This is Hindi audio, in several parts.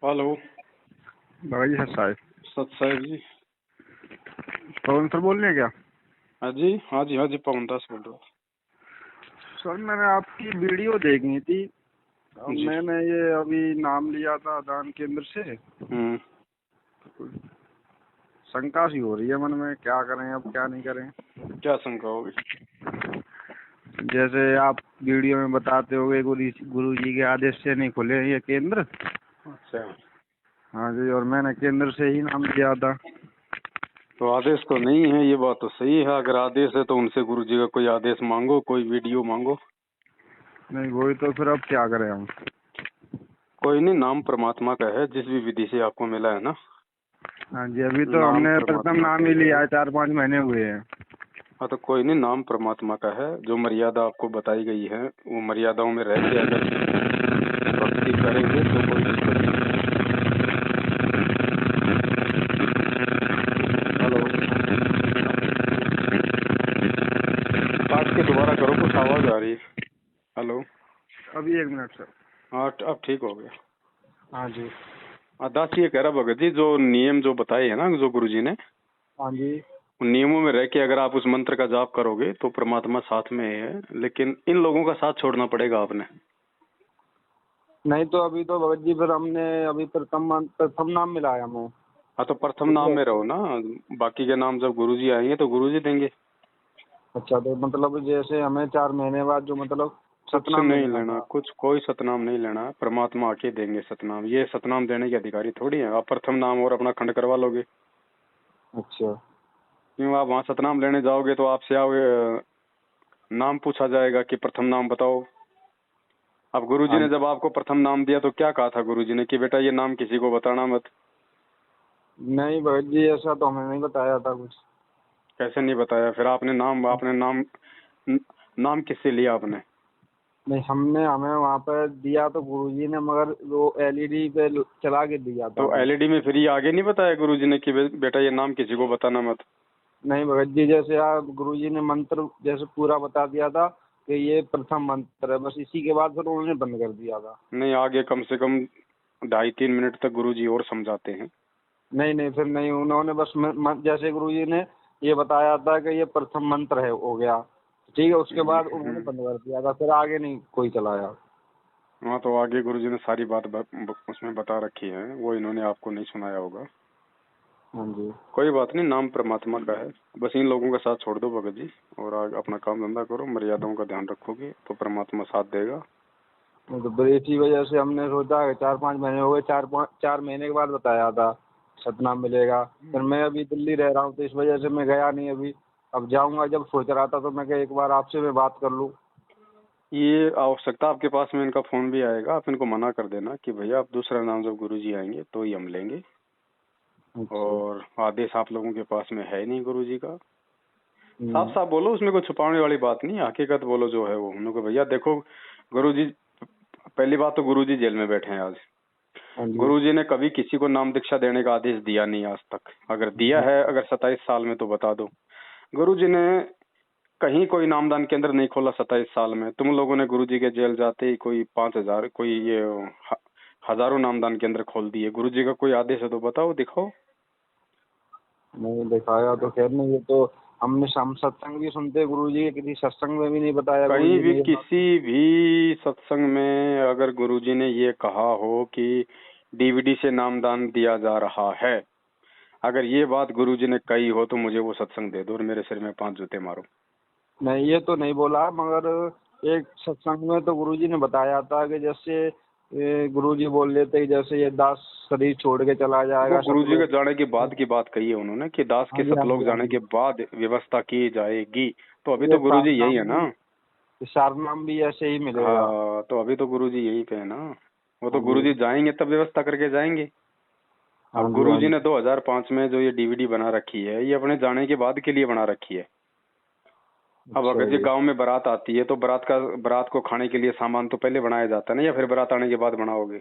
हेलो। बाबा जी सर साहब। सत साहब जी। पवन सर बोल रहे हैं क्या? हाँ जी, हाँ जी, हाँ जी, पवन दास बोल रहा हूँ। सर मैंने आपकी वीडियो देखी थी। जी। मैंने ये अभी नाम लिया था दान केंद्र से। शंका सी हो रही है मन में, क्या करें अब क्या नहीं करें। क्या शंका होगी? जैसे आप वीडियो में बताते होगे गुरु जी के आदेश से नहीं खुले हैं ये केंद्र। अच्छा। हाँ जी, और मैंने केंद्र से ही नाम लिया था। तो आदेश तो नहीं है, ये बात तो सही है। अगर आदेश है तो उनसे गुरु जी का कोई आदेश मांगो, कोई वीडियो मांगो। नहीं वही तो, फिर अब क्या करें हम। कोई नहीं, नाम परमात्मा का है, जिस भी विधि से आपको मिला है ना। हाँ जी, अभी तो नाम हमने प्रथम परमात्मा नाम का ही है। लिया है, 4-5 महीने हुए हैं। हाँ तो कोई नहीं, नाम परमात्मा का है। जो मर्यादा आपको बताई गई है वो मर्यादाओं में रह के अगर भक्ति करेंगे तो कोई दिक्कत नहीं है। हेलो, काट के दोबारा करो, कुछ आवाज आ रही है। हेलो। अभी 1 मिनट सर। हाँ अब ठीक हो गया। हाँ जी। दास ये कह रहा भगत जी, जो नियम जो बताए हैं ना जो गुरु जी ने, हाँ जी। उन नियमों में रह के अगर आप उस मंत्र का जाप करोगे तो परमात्मा साथ में है, लेकिन इन लोगों का साथ छोड़ना पड़ेगा आपने। नहीं तो अभी तो भगत जी फिर हमने अभी प्रथम नाम मिलाया हमें। हाँ तो प्रथम ठीक नाम है। में रहो ना, बाकी के नाम जब गुरु जी आएंगे तो गुरु जी देंगे। अच्छा, तो मतलब जैसे हमें 4 महीने बाद जो मतलब कुछ सतनाम नहीं मिलना लेना, था। कुछ कोई सतनाम नहीं लेना, परमात्मा आके देंगे सतनाम। ये सतनाम देने के अधिकारी थोड़ी है। आप प्रथम नाम और अपना खंड करवा लोगे। अच्छा। क्यों? आप वहाँ सतनाम लेने जाओगे तो आपसे नाम पूछा जाएगा कि प्रथम नाम बताओ। अब गुरुजी हाँ। ने जब आपको प्रथम नाम दिया तो क्या कहा था गुरुजी ने कि बेटा ये नाम किसी को बताना मत। नहीं भगत जी, ऐसा तो हमें नहीं बताया था कुछ। कैसे नहीं बताया? फिर आपने नाम किससे लिया आपने? नहीं, हमें वहाँ पर दिया तो गुरुजी ने, मगर वो एलईडी पे चला के दिया था तो हमें। एलईडी में फिर ये आगे नहीं बताया गुरुजी ने कि बेटा ये नाम किसी को बताना मत? नहीं भगत जी, जैसे आप गुरुजी ने मंत्र जैसे पूरा बता दिया था कि ये प्रथम मंत्र है, बस इसी के बाद फिर उन्होंने बंद कर दिया था। नहीं, आगे कम से कम 2.5-3 मिनट तक गुरुजी और समझाते हैं। नहीं नहीं, फिर नहीं, उन्होंने बस जैसे गुरुजी ने ये बताया था कि ये प्रथम मंत्र है, हो गया ठीक है, उसके बाद उन्होंने बंद कर दिया था, फिर आगे नहीं कोई चलाया। हाँ तो आगे गुरुजी ने सारी बात उसमें बता रखी है, वो इन्होंने आपको नहीं सुनाया होगा। हाँ जी। कोई बात नहीं, नाम परमात्मा का है। बस इन लोगों का साथ छोड़ दो भगत जी, और आगे अपना काम धंधा करो, मर्यादाओं का ध्यान रखोगे तो परमात्मा साथ देगा। नहीं तो फिर इसी वजह से हमने सोचा कि 4-5 महीने हो गए, 4 महीने के बाद बताया था सतनाम मिलेगा। फिर मैं अभी दिल्ली रह रहा हूँ तो इस वजह से मैं गया नहीं अभी। अब जाऊंगा, जब सोच रहा था तो मैं कहा एक बार आपसे मैं बात कर लूँ। ये आवश्यकता आपके पास में इनका फोन भी आएगा, आप इनको मना कर देना कि भैया आप दूसरा नाम जब गुरुजी आएंगे तो ही हम लेंगे। अच्छा। और आदेश आप लोगों के पास में है नहीं गुरुजी का। साफ हम्म। साफ बोलो, उसमें कोई छुपाने वाली बात नहीं है, हकीकत बोलो जो है वो। हम लोग को भैया देखो, गुरुजी, पहली बात तो गुरुजी जेल में बैठे हैं आज। हाँ जी। गुरुजी ने कभी किसी को नाम दीक्षा देने का आदेश दिया नहीं आज तक। अगर दिया है, अगर 27 साल में, तो बता दो। गुरुजी ने कहीं कोई नामदान केंद्र नहीं खोला 27 साल में। तुम लोगों ने गुरुजी के जेल जाते ही कोई 5,000, कोई ये हजारों नामदान केंद्र खोल दिए। गुरुजी का कोई आदेश है तो बताओ, दिखाओ। नहीं दिखाया तो खैर नहीं, ये तो हमने सत्संग भी सुनते गुरुजी के, किसी सत्संग में भी नहीं बताया कहीं गुरुजी भी ने ये बात। किसी भी सत्संग में अगर गुरुजी ने ये कहा हो कि डीवीडी से नामदान दिया जा रहा है, अगर ये बात गुरुजी ने कही हो तो मुझे वो सत्संग दे दो और मेरे सिर में 5 जूते मारो। नहीं, ये तो नहीं बोला, मगर एक सत्संग में तो गुरुजी ने बताया था कि जैसे गुरुजी बोल लेते कि जैसे ये दास शरीर छोड़ के चला वो जाएगा गुरुजी के सतलोक। जाने के बाद की बात कही है उन्होंने कि दास हाँ के जी, हाँ सतलोक जी, हाँ जाने के जी। बाद व्यवस्था की जाएगी। तो अभी ये तो गुरुजी यही है ना। सारनाम भी ऐसे ही मिलेगा। हाँ तो अभी तो गुरुजी यही पे है ना। वो हाँ तो जी। गुरुजी जाएंगे तब व्यवस्था करके जाएंगे। हाँ अब जी। हाँ गुरुजी जी। ने 2005 में जो ये डीवीडी बना रखी है, ये अपने जाने के बाद के लिए बना रखी है। अब अच्छा अगर ये जी। गांव में बारात आती है तो बारात को खाने के लिए सामान तो पहले बनाया जाता है ना, या फिर बारात आने के बाद बनाओगे?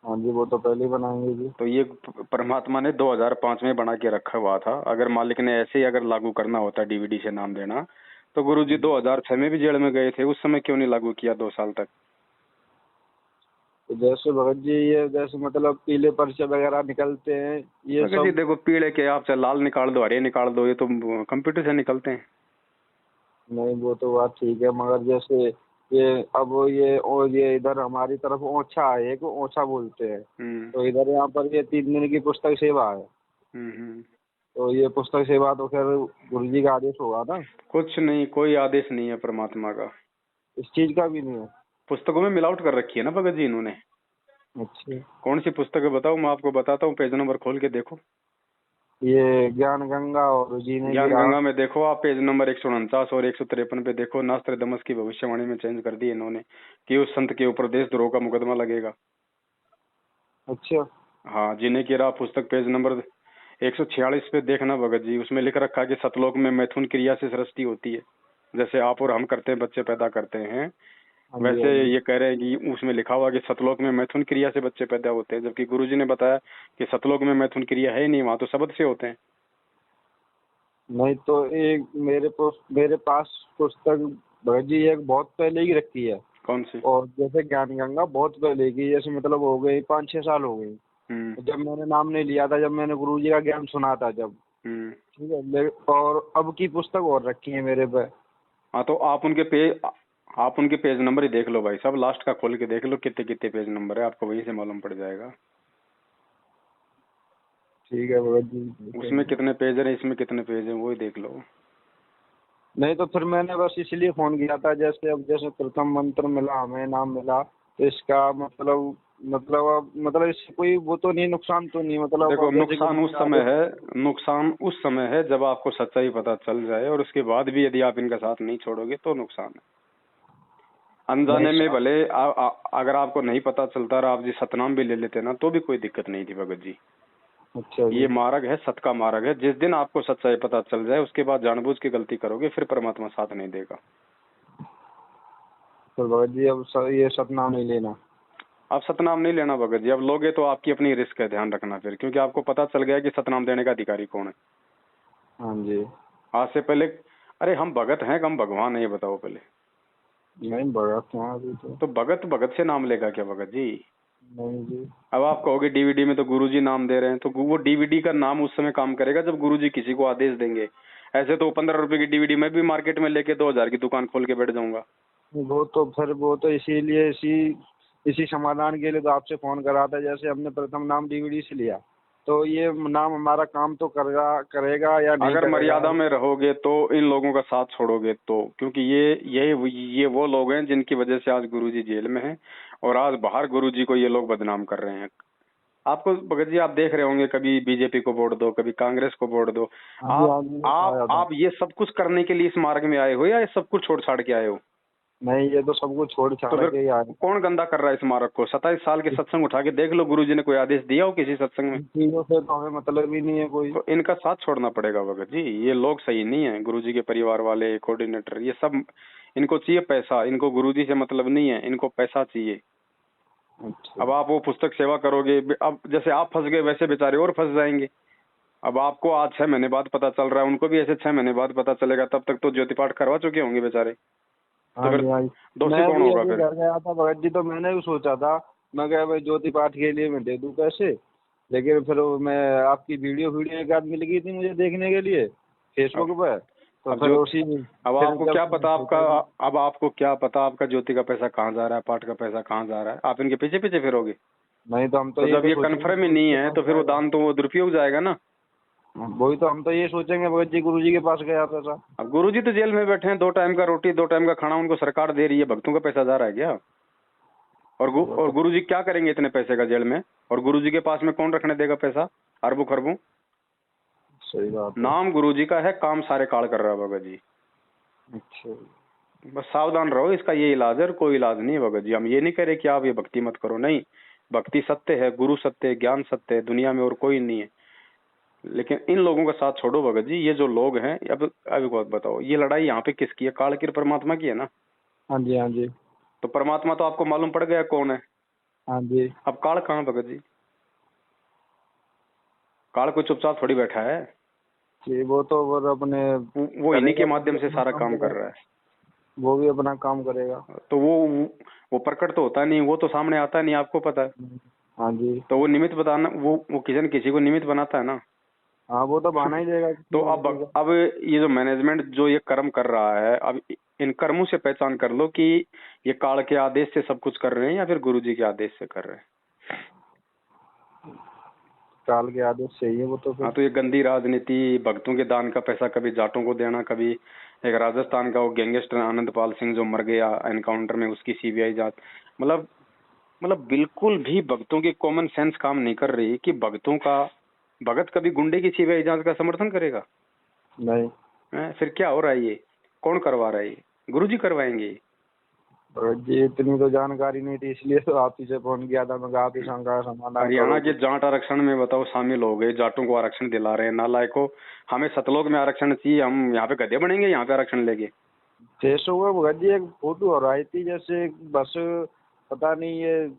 हाँ जी, वो तो पहले ही बनाएंगे जी। तो ये परमात्मा ने 2005 में बना के रखा हुआ था। अगर मालिक ने ऐसे ही अगर लागू करना होता डीवीडी से नाम देना, तो गुरुजी 2006 में भी जेल में गए थे। उस समय क्यों नहीं लागू किया 2 साल तक? तो जैसे भगत जी ये जैसे मतलब पीले पर्चे वगैरह निकलते हैं ये भगत जी सब। देखो, पीले के आप चाहे लाल निकाल दो, हरे निकाल दो, ये तो कंप्यूटर से निकलते हैं। नहीं वो तो बात ठीक है, मगर जैसे ये अब ये और ये इधर हमारी तरफ ओछा है, एक ओछा बोलते हैं। हम्म तो इधर यहाँ पर ये 3 दिन की पुस्तक सेवा है। हम्म। तो ये पुस्तक सेवा तो खैर गुरु जी का आदेश होगा ना। कुछ नहीं, कोई आदेश नहीं है परमात्मा का। इस चीज का भी नहीं है। पुस्तकों में मिलावट कर रखी है ना भगत जी इन्होंने। अच्छा। कौन सी पुस्तक है बताओ, मैं आपको बताता हूँ, पेज नंबर खोल के देखो। ये ज्ञान गंगा और जीने की ज्ञान राह। गंगा में देखो आप, पेज नंबर 149 और 153 पे देखो, नास्त्रदमस की भविष्यवाणी में चेंज कर दी इन्होंने कि उस संत के ऊपर देशद्रोह का मुकदमा लगेगा। अच्छा। हाँ, जीने की राह पुस्तक पेज नंबर 146 पे देखना भगत जी, उसमें लिख रखा है कि सतलोक में मैथुन क्रिया से सृष्टि होती है। जैसे आप और हम करते हैं, बच्चे पैदा करते हैं, हाँ जी वैसे हाँ जी। ये कह रहे हैं कि उसमें लिखा हुआ कि सतलोक में मैथुन क्रिया से बच्चे पैदा होते हैं, जबकि गुरुजी ने बताया कि सतलोक में मैथुन क्रिया है ही नहीं, वहां तो शब्द से होते हैं। नहीं तो एक मेरे पास पुस्तक भगत जी एक बहुत पहले की रखी है। कौन सी? और जैसे ज्ञान गंगा बहुत पहले की, जैसे मतलब हो गई 5-6 साल हो गई। जब मैंने नाम नहीं लिया था, जब मैंने गुरु जी का ज्ञान सुना था जब। हम्म। ठीक है और अब की पुस्तक और रखी है मेरे पे। हाँ तो आप उनके पेज नंबर ही देख लो भाई साहब, लास्ट का खोल के देख लो कितने कितने पेज नंबर है, आपको वहीं से मालूम पड़ जाएगा। ठीक है भगत जी उसमें देखेंगे। कितने पेज है, इसमें कितने पेज है, वो ही देख लो। नहीं तो फिर मैंने बस इसलिए फोन किया था, जैसे अब जैसे प्रथम मंत्र मिला हमें, नाम मिला, तो इसका मतलब इससे कोई वो तो नहीं, नुकसान तो नहीं, मतलब देखो, अब जैसे नुकसान गुरु उस जी का समय आदेश। है, नुकसान उस समय है जब आपको सच्चाई पता चल जाए, और उसके बाद भी यदि आप इनका साथ नहीं छोड़ोगे तो नुकसान है। नहीं अनजाने में साहब। भले अगर आपको नहीं पता चलता और आप जी सतनाम भी ले लेते ना, तो भी कोई दिक्कत नहीं थी भगत जी। अच्छा ये जी। मार्ग है, सत का मार्ग है। जिस दिन आपको सच्चाई पता चल जाए, उसके बाद जानबूझ के गलती करोगे, फिर परमात्मा साथ नहीं देगा। तो भगत जी अब ये सपना नहीं लेना। आप सतनाम नहीं लेना भगत जी, अब लोगे तो आपकी अपनी रिस्क है, ध्यान रखना फिर, क्योंकि आपको पता चल गया कि सतनाम देने का अधिकारी कौन है। हाँ जी। आज से पहले, अरे हम भगत हैं, हम भगवान है, ये बताओ पहले। नहीं भगत हूँ अभी तो भगत भगत से नाम लेगा क्या भगत जी? नहीं जी। अब आप कहोगे डीवीडी में तो गुरुजी नाम दे रहे हैं, तो वो डीवीडी का नाम उस समय काम करेगा जब गुरुजी किसी को आदेश देंगे। ऐसे तो 15 रुपए की डीवीडी मैं भी मार्केट में लेके 2000 की दुकान खोल के बैठ जाऊंगा। वो तो इसीलिए इसी समाधान के लिए तो आपसे फोन करा था, जैसे हमने प्रथम नाम डीवीडी से लिया, तो ये नाम हमारा काम तो करेगा या नहीं अगर करेगा। मर्यादा में रहोगे तो इन लोगों का साथ छोड़ोगे तो, क्योंकि ये वो लोग हैं जिनकी वजह से आज गुरुजी जेल में हैं, और आज बाहर गुरुजी को ये लोग बदनाम कर रहे हैं। आपको भगत जी, आप देख रहे होंगे, कभी बीजेपी को वोट दो, कभी कांग्रेस को वोट दो। हाँ जी हाँ जी, आया था। आप ये सब कुछ करने के लिए इस मार्ग में आए हो, या ये सब कुछ छोड़ छाड़ के आए हो? नहीं ये तो सब कुछ छोड़ तो छाड़ फिर के ही आए। कौन गंदा कर रहा है इस मार्ग को? 27 साल के सत्संग उठा के देख लो, गुरुजी ने कोई आदेश दिया हो किसी सत्संग में? इन चीजों से तो हमें मतलब ही नहीं है कोई। तो इनका साथ छोड़ना पड़ेगा भगत जी, ये लोग सही नहीं है। गुरुजी के परिवार वाले, कोऑर्डिनेटर, ये सब, इनको चाहिए पैसा, इनको गुरुजी से मतलब नहीं है, इनको पैसा चाहिए। अच्छा। अब आप वो पुस्तक सेवा करोगे, अब जैसे आप फंस गए वैसे बेचारे और फंस जाएंगे। अब आपको आज 6 महीने बाद पता चल रहा है, उनको भी ऐसे 6 महीने बाद पता चलेगा, तब तक तो ज्योति पाठ करवा चुके होंगे बेचारे। तो हाँ फिर जी हाँ जी। दोषी मैं कौन भी होगा अभी फिर? घर गया था भगत जी, तो मैंने भी सोचा था, मैं क्या भाई ज्योति पाठ के लिए मैं दे दूं पैसे, लेकिन फिर मैं आपकी वीडियो एक आध मिल गई थी मुझे देखने के लिए फेसबुक अब पर, तो अब फिर जो उसी अब फिर आपको जब क्या पता आपका, सोचा कि अब आपको क्या पता आपका ज्योति का पैसा कहाँ जा रहा है, पाठ का पैसा कहाँ जा रहा है? आप इनके पीछे पीछे फिरोगे। नहीं तो हम तो तो ये जब तो ये सोचेंगे कन्फर्म ही गुरु जी नहीं के है, पास तो फिर वो जाएगा। दान तो वो दुरुपयोग जाएगा ना। वही तो हम तो ये सोचेंगे भगत जी गुरु जी के पास गया पैसा। अब गुरुजी तो जेल में बैठे हैं, 2 टाइम का रोटी 2 टाइम का खाना उनको सरकार दे रही है, भक्तों का पैसा जा रहा है क्या? वो और तो गुरुजी क्या करेंगे इतने पैसे का जेल में? और गुरुजी के पास में कौन रखने देगा पैसा अरबों खरबों? सही बात है। नाम गुरुजी का है, काम सारे काल कर रहा है भगत जी। अच्छा। बस सावधान रहो, इसका ये इलाज है, और कोई इलाज नहीं है भगत जी। हम ये नहीं कह रहे कि आप ये भक्ति मत करो, नहीं, भक्ति सत्य है, गुरु सत्य है, ज्ञान सत्य है, दुनिया में और कोई नहीं है। लेकिन इन लोगों का साथ छोड़ो भगत जी। ये जो लोग हैं, अब अभी बात बताओ, ये लड़ाई यहाँ पे किसकी है? काल की और परमात्मा की है ना। हाँ जी हाँ जी। तो परमात्मा तो आपको मालूम पड़ गया कौन है। हाँ जी। अब काल कहाँ भगत जी? काल कोई चुपचाप थोड़ी बैठा है, जी वो तो वो अपने वो इन्हीं के करेगा, माध्यम तो से अपना सारा काम काम कर करेगा। रहा है। वो भी अपना काम करेगा। तो वो प्रकट तो होता नहीं, वो तो सामने आता नहीं, आपको पता है। हाँ जी। तो वो निमित्त बताना, वो किसी न किसी को निमित्त बनाता है ना। हाँ वो तो बहाना ही देगा किसी तो न अब किसी का। अब ये जो मैनेजमेंट जो ये कर्म कर रहा है, अब इन कर्मों से पहचान कर लो कि ये काल के आदेश से सब कुछ कर रहे हैं या फिर गुरुजी के आदेश से कर रहे हैं। काल के आदेश से ही है वो तो हाँ, फिर। तो ये गंदी राजनीति, भक्तों के दान का पैसा कभी जाटों को देना, कभी एक राजस्थान का वो गैंगस्टर आनंदपाल सिंह जो मर गया एनकाउंटर में, उसकी सीबीआई जांच। मतलब बिल्कुल भी भक्तों की कॉमन सेंस काम नहीं कर रही कि भगत कभी गुंडे की सीबीआई जांच का समर्थन करेगा? नहीं। फिर क्या हो रहा है ये? कौन करवा रहा है ये? गुरुजी करवाएंगे। और जी इतनी तो जानकारी नहीं थी, इसलिए तो आप ही से फोन किया था। मैं कहा आप ही शंका का समाधान हरियाणा करो के कुछ। जाट आरक्षण में बताओ शामिल हो गए, जाटों को आरक्षण दिला रहे हैं नालायकों। हमें सतलोक में आरक्षण चाहिए, हम यहाँ पे गधे बनेंगे यहाँ पे आरक्षण लेके? शेष हुआ भगत जी, एक फोटो हो रही थी जैसे बस, पता नहीं ये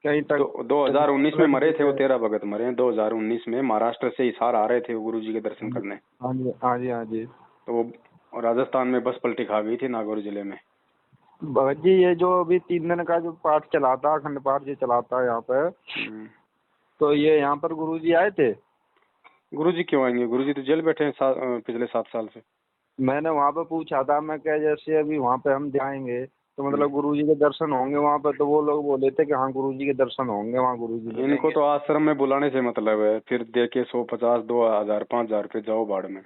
कहीं तक। 2019 में मरे थे वो 13 भगत मरे हैं 2019 में, महाराष्ट्र से हिसार आ रहे थे वो गुरुजी के दर्शन करने। हाँ जी हाँ जी हाँ जी। तो वो राजस्थान में बस पलटी खा गई थी नागौर जिले में। भगत जी ये जो अभी 3 दिन का जो पाठ चलाता, अखंड पाठ जो चलाता है यहाँ पे, तो ये यहाँ पर गुरुजी आए थे? गुरुजी क्यों आएंगे? गुरुजी तो जेल बैठे हैं पिछले 7 साल से। मैंने वहाँ पे पूछा था, मैं क्या जैसे अभी वहाँ पे हम जाएंगे तो मतलब गुरुजी के दर्शन होंगे वहाँ पे? तो वो लोग बोले थे कि हाँ गुरुजी के दर्शन होंगे वहाँ, गुरुजी इनको मिलेंगे। तो आश्रम में बुलाने से मतलब है, फिर दे के 150 2,000 5,000 रुपये जाओ बाढ़ में।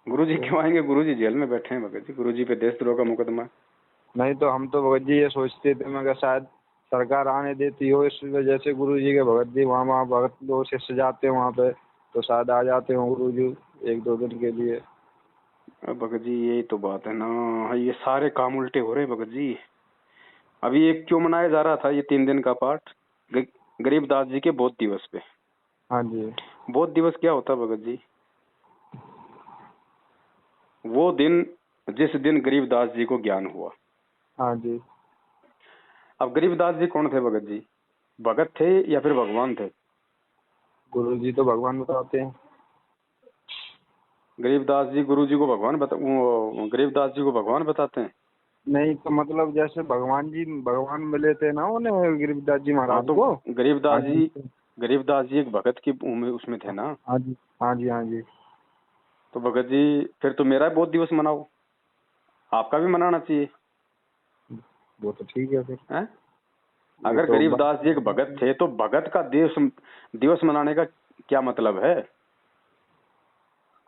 गुरुजी क्यों आएंगे? गुरुजी जेल में बैठे हैं भगत जी, गुरुजी पे देशद्रोह का मुकदमा है। नहीं तो हम तो भगत जी ये सोचते थे, मैं शायद सरकार आने देती हो, इस वजह से गुरुजी के भगत जी वहाँ वहाँ भगत लोग शिष्य जाते हैं वहाँ पे, तो शायद आ जाते हो गुरुजी 1-2 दिन के लिए। अब भगत जी यही तो बात है ना, ये सारे काम उल्टे हो रहे हैं भगत जी। अभी एक क्यों मनाया जा रहा था ये 3 दिन का पाठ? गरीबदास जी के बोध दिवस पे। हाँ जी। बोध दिवस क्या होता है भगत जी? वो दिन जिस दिन गरीबदास जी को ज्ञान हुआ। हाँ जी। अब गरीबदास जी कौन थे भगत जी? भगत थे या फिर भगवान थे? गुरुजी तो भगवान बताते हैं। गरीबदास जी गरीबदास जी को भगवान बताते हैं? नहीं तो मतलब जैसे भगवान मिले थे ना उन्हें, गिरिदास जी हाँ, महाराज तो को। हाँ गरीबदास जी एक भगत की उसमें थे ना। हाँ जी हाँ जी हाँ जी। तो भगत जी फिर तो मेरा बोध दिवस मनाओ, आपका भी मनाना चाहिए। वो तो ठीक है फिर। हैं? अगर तो गरीबदास जी एक भगत थे तो भगत का दिवस मनाने का क्या मतलब है?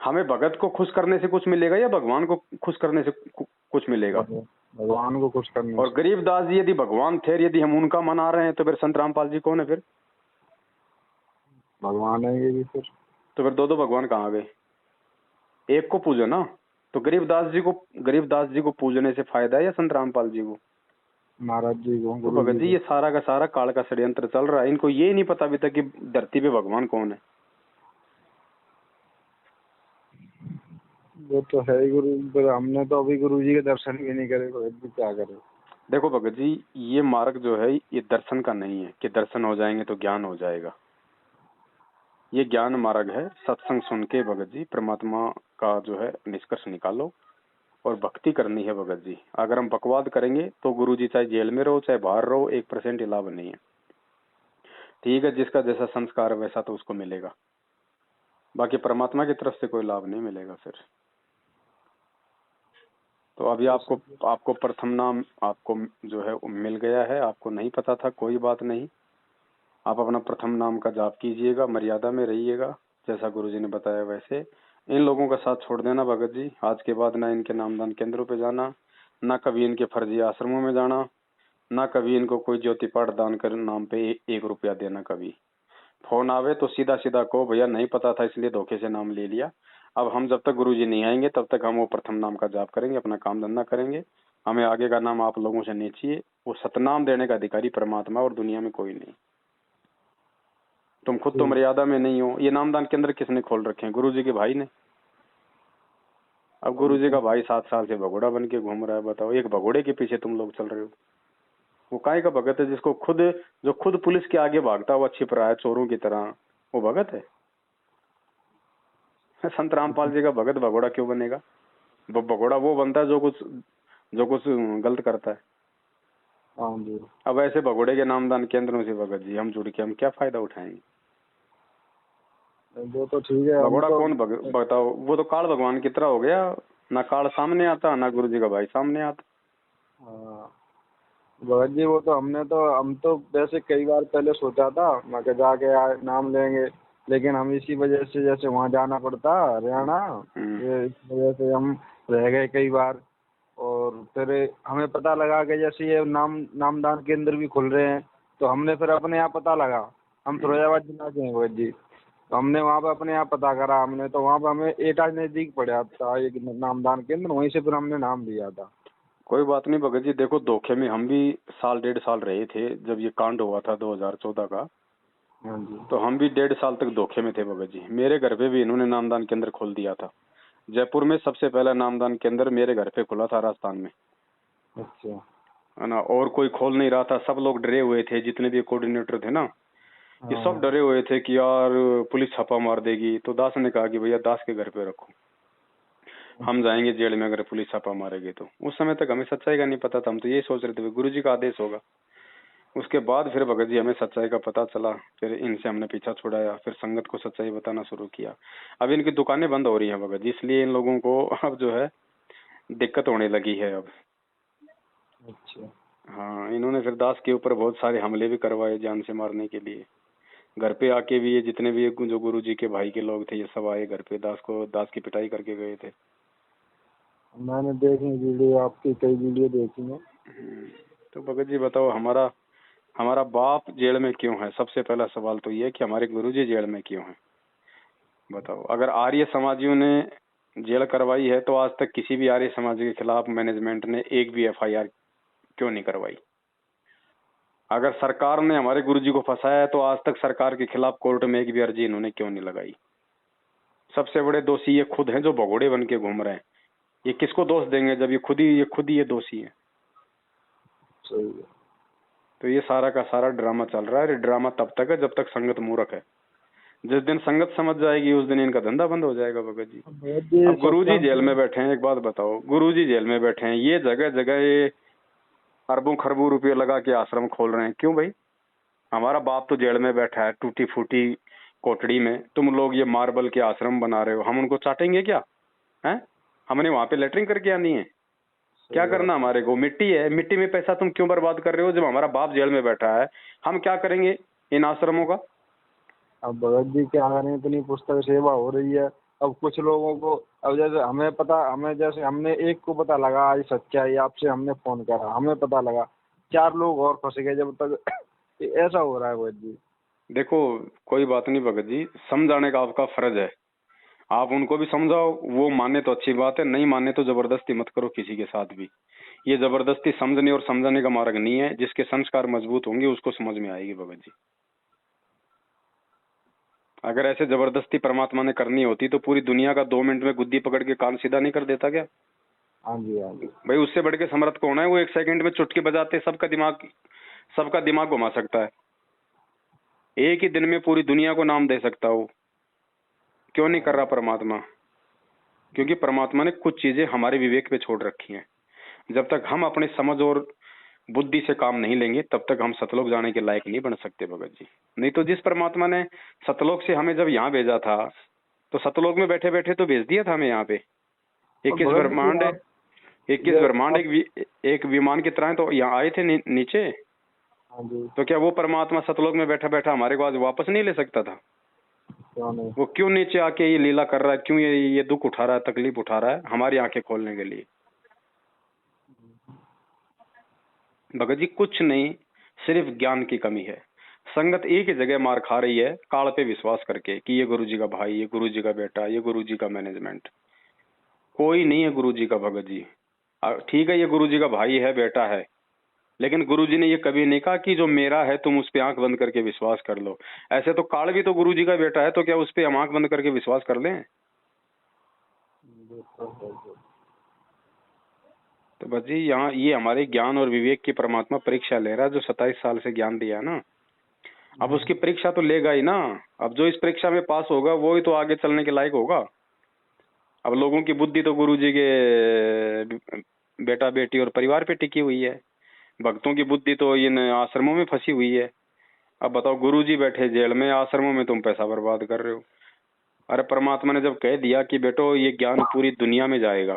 हमें भगत को खुश करने से कुछ मिलेगा या भगवान को खुश करने से कुछ मिलेगा? भगवान को खुश करने और से। गरीबदास जी यदि भगवान थे, यदि हम उनका मना रहे हैं, तो फिर संत रामपाल जी कौन है फिर? भगवान है ये भी फिर। तो फिर दो भगवान कहाँ आ गए? एक को पूजो ना। तो गरीबदास जी को पूजने से फायदा है या संत रामपाल जी को? महाराज जी को, तो गुरु भगत जी जी को। ये सारा का सारा काल का षड्यंत्र चल रहा है। इनको ये नहीं पता अभी तक कि धरती पे भगवान कौन है। वो तो है ही गुरु, पर हमने तो अभी गुरु जी के दर्शन भी नहीं करे, तो अभी क्या करें? देखो भगत जी, ये मार्ग जो है ये दर्शन का नहीं है कि दर्शन हो जाएंगे तो ज्ञान हो जाएगा। ये ज्ञान मार्ग है। सत्संग सुन के भगत जी परमात्मा का जो है निष्कर्ष निकालो और भक्ति करनी है भगत जी। अगर हम बकवाद करेंगे तो गुरु जी चाहे जेल में रहो चाहे बाहर रहो 1% लाभ नहीं है। ठीक है, जिसका जैसा संस्कार है वैसा तो उसको मिलेगा, बाकी परमात्मा की तरफ से कोई लाभ नहीं मिलेगा फिर। तो अभी आपको प्रथम नाम आपको जो है मिल गया है, आपको नहीं पता था, कोई बात नहीं। आप अपना प्रथम नाम का जाप कीजिएगा, मर्यादा में रहिएगा, जैसा गुरुजी ने बताया वैसे। इन लोगों का साथ छोड़ देना भगत जी। आज के बाद ना इनके नामदान केंद्रों पे जाना, ना कभी इनके फर्जी आश्रमों में जाना, ना कभी इनको कोई ज्योति पाठ दान कर नाम पे 1 रुपया देना। कभी फोन आवे तो सीधा सीधा कहो भैया नहीं पता था इसलिए धोखे से नाम ले लिया। अब हम जब तक गुरुजी नहीं आएंगे तब तक हम वो प्रथम नाम का जाप करेंगे, अपना काम धंधा करेंगे। हमें आगे का नाम आप लोगों से नहीं चाहिए। वो सतनाम देने का अधिकारी परमात्मा और दुनिया में कोई नहीं। तुम खुद तो मर्यादा में नहीं हो। ये नामदान केंद्र किसने खोल रखे हैं? गुरुजी के भाई ने। अब गुरुजी का भाई 7 साल से भगोड़ा बन के घूम रहा है। बताओ, एक भगोड़े के पीछे तुम लोग चल रहे हो। वो काहे का भगत है जिसको जो खुद पुलिस के आगे भागता हुआ छिप रहा है चोरों की तरह? वो भगत है? संत रामपाल जी का भगत भगोड़ा क्यों बनेगा? वो भगोड़ा वो बनता है जो कुछ गलत करता है। हाँ जी। अब ऐसे भगोड़े के नामदान केंद्रों से भगत जी हम जुड़ के हम क्या फायदा उठाएंगे? वो तो ठीक है, हम भगोड़ा तो कौन बताओ? वो तो काल भगवान की तरह हो गया, ना काल सामने आता ना गुरु जी का भाई सामने आता। हाँ भगत जी, वो तो हम तो वैसे कई बार पहले सोचा था मैं कि जाके नाम लेंगे, लेकिन हम इसी वजह से जैसे वहाँ जाना पड़ता हरियाणा, ये इस वजह से हम रह गए कई बार। और फिर हमें पता लगा कि जैसे ये नामदान केंद्र भी खुल रहे हैं, तो हमने फिर अपने यहाँ पता लगा, हम फिरोजाबाद जिला के हैं भगत जी, तो हमने वहाँ पे अपने यहाँ पता करा हमने, तो वहाँ पे हमें एटा नज़दीक पड़ा था एक नामदान केंद्र, वहीं से फिर हमने नाम लिया था। कोई बात नहीं भगत जी, देखो धोखे में हम भी साल 1.5 साल रहे थे जब ये कांड हुआ था 2014 का। हाँ जी। तो हम भी 1.5 साल तक धोखे में थे भगत जी। मेरे घर पे भी इन्होंने नामदान केंद्र खोल दिया था। जयपुर में सबसे पहला नामदान केंद्र मेरे घर पे खुला था, राजस्थान में, अच्छा। है ना। और कोई खोल नहीं रहा था, सब लोग डरे हुए थे, जितने भी कोऑर्डिनेटर थे ना, ये सब हाँ। डरे हुए थे कि यार पुलिस छापा मार देगी। तो दास ने कहा कि भैया दास के घर पे रखो, हम जाएंगे जेल में अगर पुलिस छापा मारेगी तो। उस समय तक हमें सच्चाई का नहीं पता था, हम तो ये सोच रहे थे गुरु जी का आदेश होगा। उसके बाद फिर भगत जी हमें सच्चाई का पता चला, फिर इनसे हमने पीछा छुड़ाया, फिर संगत को सच्चाई बताना शुरू किया। अब इनकी दुकानें बंद हो रही हैं भगत जी, इसलिए इन लोगों को अब जो है दिक्कत होने लगी है अब। अच्छा। हाँ, इन्होंने फिर दास के ऊपर बहुत सारे हमले भी करवाए जान से मारने के लिए। घर पे आके भी ये जितने भी जो गुरु जी के भाई के लोग थे ये सब आए घर पे, दास की पिटाई करके गए थे। मैंने देखी वीडियो, आपकी कई वीडियो देखी है। तो भगत जी बताओ, हमारा हमारा बाप जेल में क्यों है? सबसे पहला सवाल तो ये कि हमारे गुरुजी जेल में क्यों हैं? बताओ। अगर आर्य समाजियों ने जेल करवाई है तो आज तक किसी भी आर्य समाज के खिलाफ मैनेजमेंट ने एक भी FIR क्यों नहीं करवाई? अगर सरकार ने हमारे गुरुजी को फंसाया है तो आज तक सरकार के खिलाफ कोर्ट में एक भी अर्जी इन्होंने क्यों नहीं लगाई? सबसे बड़े दोषी ये खुद हैं जो भगोड़े बन के घूम रहे हैं। ये किसको दोष देंगे जब ये खुद ही ये दोषी है। सही है। तो ये सारा का सारा ड्रामा चल रहा है। ये ड्रामा तब तक है जब तक संगत मूर्ख है। जिस दिन संगत समझ जाएगी उस दिन इनका धंधा बंद हो जाएगा भगत जी। अब गुरुजी जेल में बैठे हैं, एक बात बताओ, गुरुजी जेल में बैठे हैं, ये जगह जगह ये अरबों खरबों रुपये लगा के आश्रम खोल रहे हैं, क्यों भाई? हमारा बाप तो जेल में बैठा है टूटी फूटी कोठड़ी में, तुम लोग ये मार्बल के आश्रम बना रहे हो, हम उनको चाटेंगे क्या? हैं? हमने वहां पे लेटरिंग करके आनी है? क्या करना हमारे को? मिट्टी है, मिट्टी में पैसा तुम क्यों बर्बाद कर रहे हो? जब हमारा बाप जेल में बैठा है हम क्या करेंगे इन आश्रमों का? अब भगत जी क्या करें, इतनी पुस्तक सेवा हो रही है। अब कुछ लोगों को, अब जैसे हमें जैसे हमने एक को पता लगा आज सच्चाई, आपसे हमने फोन करा, हमें पता लगा, 4 लोग और फंस गए जब तक ऐसा हो रहा है भगत जी। देखो कोई बात नहीं भगत जी, समझाने का आपका फर्ज है, आप उनको भी समझाओ। वो माने तो अच्छी बात है, नहीं माने तो जबरदस्ती मत करो किसी के साथ भी। ये जबरदस्ती समझने और समझाने का मार्ग नहीं है। जिसके संस्कार मजबूत होंगे उसको समझ में आएगी भगत जी। अगर ऐसे जबरदस्ती परमात्मा ने करनी होती तो पूरी दुनिया का 2 मिनट में गुद्दी पकड़ के कान सीधा नहीं कर देता क्या? हाँ जी। हाँ जी। भाई उससे बढ़ के समर्थ कौन है? वो 1 सेकंड में चुटकी बजाते सबका दिमाग घुमा सकता है। एक ही दिन में पूरी दुनिया को नाम दे सकता हो। क्यों नहीं कर रहा परमात्मा? क्योंकि परमात्मा ने कुछ चीजें हमारे विवेक पे छोड़ रखी हैं। जब तक हम अपने समझ और बुद्धि से काम नहीं लेंगे तब तक हम सतलोक जाने के लायक नहीं बन सकते भगत जी। नहीं तो जिस परमात्मा ने सतलोक से हमें जब यहाँ भेजा था तो सतलोक में बैठे बैठे तो भेज दिया था हमें यहाँ पे। 21 ब्रह्मांड, 21 ब्रह्मांड एक विमान की तरह तो यहाँ आए थे नीचे। हाँ जी। तो क्या वो परमात्मा सतलोक में बैठा बैठा हमारे को आज वापस नहीं ले सकता था? क्यों नहीं? वो क्यों नीचे आके ये लीला कर रहा है? क्यों ये दुख उठा रहा है, तकलीफ उठा रहा है? हमारी आंखें खोलने के लिए। भगत जी कुछ नहीं, सिर्फ ज्ञान की कमी है। संगत एक ही जगह मार खा रही है, काल पे विश्वास करके कि ये गुरुजी का भाई, ये गुरुजी का बेटा, ये गुरुजी का मैनेजमेंट। कोई नहीं है गुरुजी का भगत जी। ठीक है ये गुरुजी का भाई है, बेटा है, लेकिन गुरुजी ने ये कभी नहीं कहा कि जो मेरा है तुम उस पे आंख बंद करके विश्वास कर लो। ऐसे तो काल भी तो गुरुजी का बेटा है, तो क्या उस पे हम आंख बंद करके विश्वास कर लें? तो बस जी यहाँ ये हमारे ज्ञान और विवेक की परमात्मा परीक्षा ले रहा है। जो 27 साल से ज्ञान दिया ना, अब उसकी परीक्षा तो लेगा ही ना। अब जो इस परीक्षा में पास होगा वो ही तो आगे चलने के लायक होगा। अब लोगों की बुद्धि तो गुरुजी के बेटा बेटी और परिवार पे टिकी हुई है, भक्तों की बुद्धि तो इन आश्रमों में फंसी हुई है। अब बताओ, गुरुजी बैठे जेल में, आश्रमों में तुम पैसा बर्बाद कर रहे हो। अरे परमात्मा ने जब कह दिया कि बेटो ये ज्ञान पूरी दुनिया में जाएगा,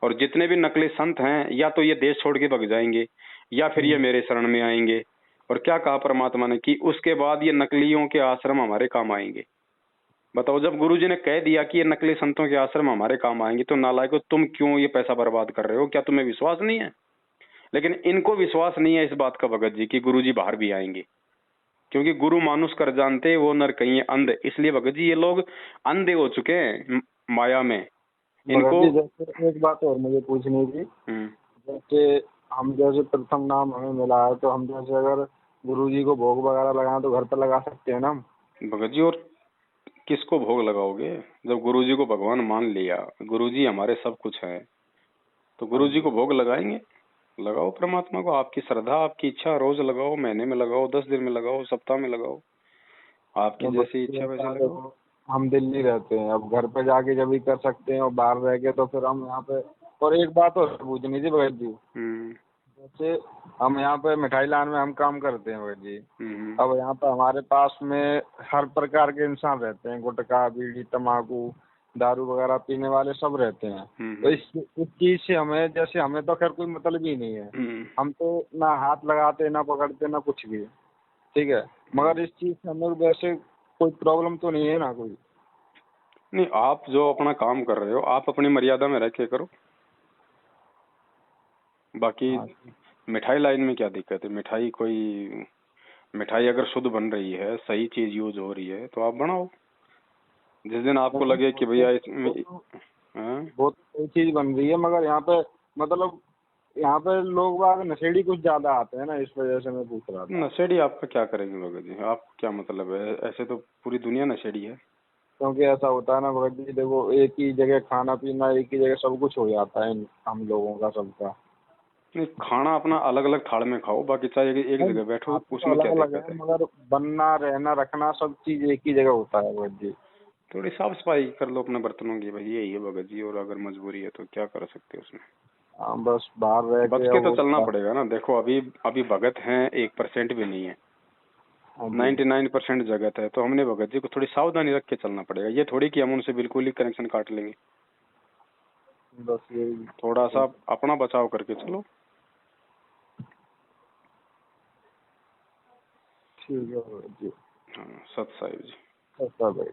और जितने भी नकली संत हैं या तो ये देश छोड़ के भग जाएंगे या फिर ये मेरे शरण में आएंगे। और क्या कहा परमात्मा ने कि उसके बाद ये नकलियों के आश्रम हमारे काम आएंगे। बताओ, जब गुरुजी ने कह दिया कि ये नकली संतों के आश्रम हमारे काम आएंगे, तो नालायकों तुम क्यों ये पैसा बर्बाद कर रहे हो? क्या तुम्हें विश्वास नहीं है? लेकिन इनको विश्वास नहीं है इस बात का भगत जी कि गुरुजी बाहर भी आएंगे, क्योंकि गुरु मानुष कर जानते वो नर कहीं अंध। इसलिए भगत जी ये लोग अंधे हो चुके हैं माया में। इनको जैसे एक बात और मुझे पूछनी थी, जैसे हम जैसे प्रथम नाम हमें मिला है, तो हम जैसे अगर गुरुजी को भोग वगैरह लगाएं तो घर पर लगा सकते हैं ना हम? भगत जी, और किसको भोग लगाओगे? जब गुरुजी को भगवान मान लिया, गुरुजी हमारे सब कुछ है, तो गुरुजी को भोग लगाएंगे? लगाओ परमात्मा को, आपकी श्रद्धा, आपकी इच्छा। रोज लगाओ, महीने में लगाओ, 10 दिन में लगाओ, सप्ताह में लगाओ, आपकी जैसी इच्छा वैसे लगाओ। हम दिल्ली रहते हैं, अब घर पे जाके जब भी कर सकते हैं, और बाहर रह के तो फिर हम यहाँ पे। और एक बात और पूछनी थी भगत जी, जैसे हम यहाँ पे मिठाई लान में हम काम करते हैं भगत जी। अब यहाँ पे हमारे पास में हर प्रकार के इंसान रहते हैं, गुटखा, बीड़ी, तम्बाकू, दारू वगैरह पीने वाले सब रहते हैं। तो इस चीज से हमें, जैसे हमें तो खैर कोई मतलब ही नहीं है, हम तो ना हाथ लगाते ना पकड़ते ना कुछ भी, ठीक है, मगर इस चीज से हमें वैसे कोई प्रॉब्लम तो नहीं है ना कोई? नहीं, आप जो अपना काम कर रहे हो आप अपनी मर्यादा में रह के करो। बाकी मिठाई लाइन में क्या दिक्कत है? मिठाई अगर शुद्ध बन रही है, सही चीज यूज हो रही है, तो आप बनाओ। जिस दिन आपको लगे कि भैया इसमें बहुत सही चीज बन रही है, मगर यहाँ पे मतलब यहाँ पे लोग बाग नशेड़ी कुछ ज्यादा आते हैं ना, इस वजह से मैं पूछ रहा था। नशेड़ी आपका क्या करेंगे भगत जी? आपको क्या मतलब है? ऐसे तो पूरी दुनिया नशेड़ी है। क्योंकि ऐसा होता है ना भगत जी, देखो एक ही जगह खाना पीना, एक ही जगह सब कुछ हो जाता है हम लोगों का सबका। नहीं, खाना अपना अलग अलग थाल में खाओ, बाकी चाहे एक जगह बैठो, उसमें क्या दिक्कत है? मगर बनना, रहना, रखना सब चीज एक ही जगह होता है भगत जी। थोड़ी साफ सफाई कर लो अपने बर्तनों की, भाई यही है भगत जी। और अगर मजबूरी है तो क्या कर सकते हैं उसमें? हाँ, बस बाहर रह बच के के तो चलना पड़ेगा ना। देखो, अभी भगत हैं 1% भी नहीं है, 99% जगत है। तो हमने भगत जी को थोड़ी सावधानी रख के चलना पड़ेगा। ये थोड़ी कि हम उनसे बिल्कुल ही कनेक्शन काट लेंगे। बस यही। थोड़ा सा अपना बचाव करके चलो। ठीक है भगत जी। हाँ, सत साहिब जी। अच्छा भाई।